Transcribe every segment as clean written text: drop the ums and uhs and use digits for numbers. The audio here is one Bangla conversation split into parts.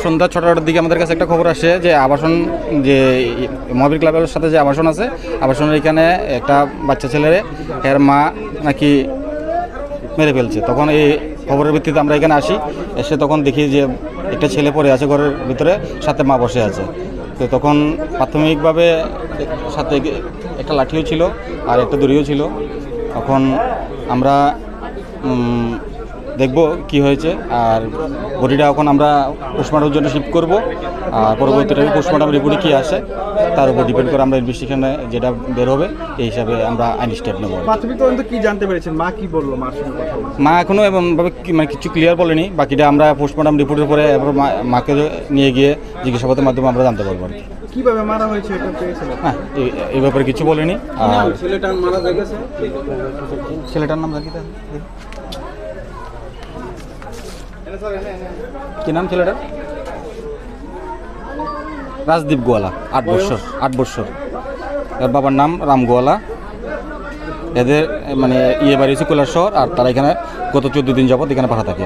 সন্ধ্যা 6টার দিকে আমাদের কাছে একটা খবর আসে যে আবাসন, যে মহাবীর ক্লাবের সাথে যে আবাসন আছে, আবাসনের এখানে একটা বাচ্চা ছেলের এর মা নাকি মেরে ফেলছে। তখন এই খবরের ভিত্তিতে আমরা এখানে আসি, এসে তখন দেখি যে একটা ছেলে পড়ে আছে ঘরের ভিতরে, সাথে মা বসে আছে। তো তখন প্রাথমিকভাবে সাথে একটা লাঠিও ছিল আর একটা দড়িও ছিল। তখন আমরা দেখব কি হয়েছে, আর বডিটা এখন আমরা পোস্টমর্টমের জন্য শিফট করব। আর পরবর্তীতে পোস্টমর্টম রিপোর্টে কী আসে তার উপর ডিপেন্ড করে আমরা ইনভেস্টিগেশনে যেটা বের হবে এই হিসাবে আমরা আইনি স্টেপ নেব। প্রাথমিক তদন্ত কি জানতে পেরেছেন? মা কি বললো? মা এখনও এমনভাবে মানে কিছু ক্লিয়ার বলেনি, বাকিটা আমরা পোস্টমর্টম রিপোর্টের পরে এবার মাকে নিয়ে গিয়ে জিজ্ঞাসাবাদের মাধ্যমে আমরা জানতে পারবো আর কি। কিভাবে মারা হয়েছে এটা পেয়েছিল? হ্যাঁ, এই ব্যাপারে কিছু বলেনি। আর ছেলেটার মারা গেছে, ছেলেটার নাম কি কি নাম ছেলেটার? রাজদীপ গোয়ালা, 8 বছর। এর বাবার নাম রাম গোয়ালা। এদের মানে বাড়ি হচ্ছে কৈলাস শহর, আর তারা এখানে গত 14 দিন যাবত এখানে পাঠা থাকে।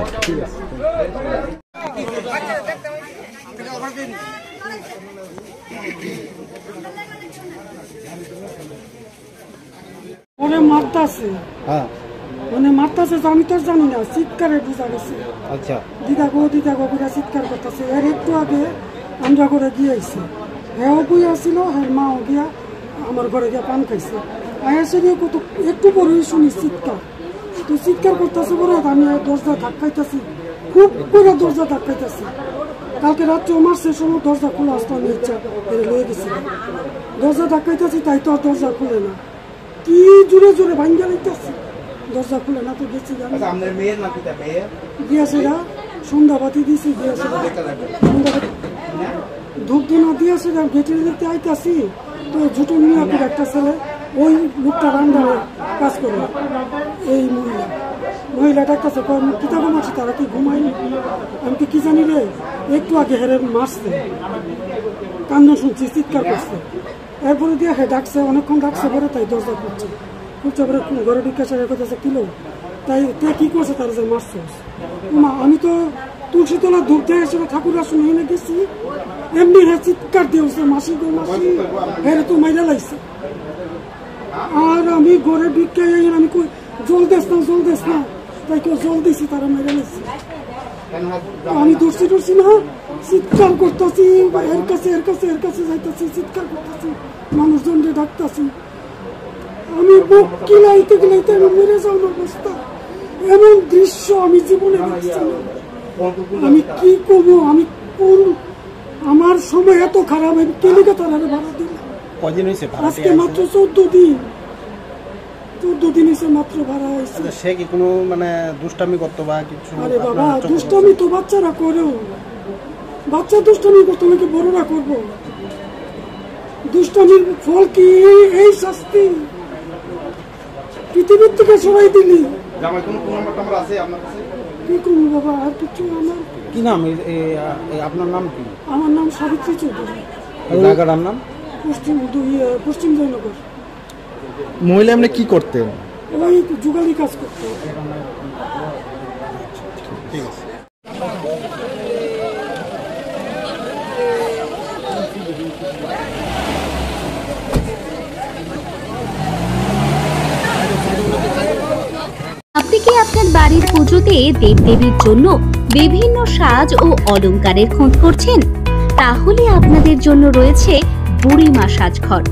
মারতাছে আমি তো জানি না, চিৎকারে বোঝা গেছে। আচ্ছা, দিদা গো করে চিৎকার করতেছে। এর একটু আগে আমরা ঘরে গিয়েছি, হ্যাঁ বই আসছিল, হ্যাঁ মাও গিয়া আমার ঘরে গিয়া পান খাইছে। আয়াসে গিয়ে কত একটু পরেই শুনি চিৎকার, তো চিৎকার করতেছে পরে আমি দরজা ধাক্কাইতেছি, খুব করে দরজা ধাক্কাইতেছি। কালকে রাত্রে মারছে সময় দরজা খোলা আসতো, আমি ইচ্ছা লয়ে গেছি, দরজা ধাক্কাইতেছি, তাই তো আর দরজা খুলে না, কি জোরে জোরে ভাঙ্গা লাইতেছি, দরজা খুলে না। তো গেছি দিয়েছে সন্ধ্যাবাতি দিয়েছি, দিয়েছে ধূপ ধুনা দিয়েছে, গেটের দিতে আইতাছি। তো জুটুন মিয়াপুর একটা ছেলে, ওই লোকটা রান্নার কাজ করে, এই মহিলাটা কাছে কিতাব মারছে, তারা কি ঘুমায়নি? আমি কি জানি রে, একটু আগে হেরে মারছে, কান্দন শুনছি, চিৎকার করছে। এরপরে দিয়ে হে ডাকছে, অনেকক্ষণ ডাকছে পরে, তাই দরজা খুলছে পরে ঘরে ঢুকেছে, করতেছে কিলো, তাই কি করছে তারা যে মারছে। আমি তো তুলসীতলা ধূপ দিয়ে এসে ঠাকুর আসনে এনে গেছি, এমনি হে চিৎকার দিয়েছে, মাসি গো মাসি, হেরে তো মাইরা লাগছে। আর আমি ঘরে ঢুকে আমি জল দেস না, তাই কেউ জল দিয়েছি, তারা মাইরা লাগছে। আমি দৌড়ছি না, চিৎকার করতেছি, এর কাছে যাইতেছি, চিৎকার করতেছি, মানুষজনকে ডাকতেছি। আমি বুক কিলাইতে আমি মরে যাওয়ার অবস্থা, এমন দৃশ্য আমি জীবনে দেখছি। আমি কি করবো? আমি কোন আমার সময় এত খারাপ, আমি কেলিকে তারা ভাড়া দিলাম। কদিন হয়েছে? আজকে মাত্র 14 দিন হয়েছে মাত্র ভাড়া হয়েছে। সে কি কোনো মানে দুষ্টামি করতো বা কিছু? আরে বাবা, দুষ্টামি তো বাচ্চারা করেও, বাচ্চা দুষ্টামি করতো নাকি বড়রা করবো? দুষ্টামির ফল কি এই শাস্তি? পৃথিবীর থেকে সবাই দিলি কি করবো বাবা? আর কিছু আমার কি নাম? আপনার নাম কি? আমার নাম সাবিত্রী চৌধুরী। জায়গাটার নাম? পশ্চিম জয়নগর। মহিলা এমনি কি করতেন? ওই যুগালি কাজ করতে। ঠিক আছে। আপনি কি আপনার বাড়ির পুজোতে দেবদেবীর জন্য বিভিন্ন সাজ ও অলংকারের খোঁজ করছেন? তাহলে আপনাদের জন্য রয়েছে বুড়িমা সাজঘর।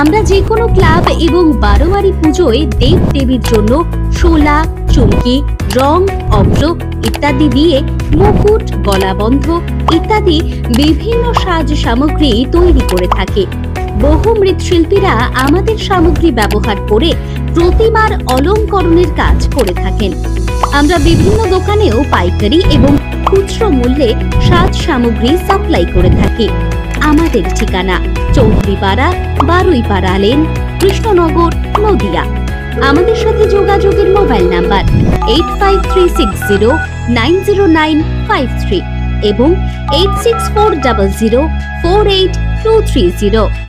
আমরা যে কোনো ক্লাব এবং বারোয়ারি পুজোয় দেবদেবীর জন্য শোলা, চুমকি, রং, অভ্র ইত্যাদি দিয়ে মুকুট, গলাবন্ধ ইত্যাদি বিভিন্ন সাজ সামগ্রী তৈরি করে থাকে। বহু মৃৎশিল্পীরা আমাদের সামগ্রী ব্যবহার করে প্রতিমার অলংকরণের কাজ করে থাকেন। আমরা বিভিন্ন দোকানেও পাইকারি এবং খুচরো মূল্যে সাজ সামগ্রী সাপ্লাই করে থাকি। আমাদের ঠিকানা চৌধুরীপাড়া, বারুইপাড়া লেন, কৃষ্ণনগর, নদিয়া। আমাদের সাথে যোগাযোগের মোবাইল নাম্বার 8536090953 এবং 8640048230।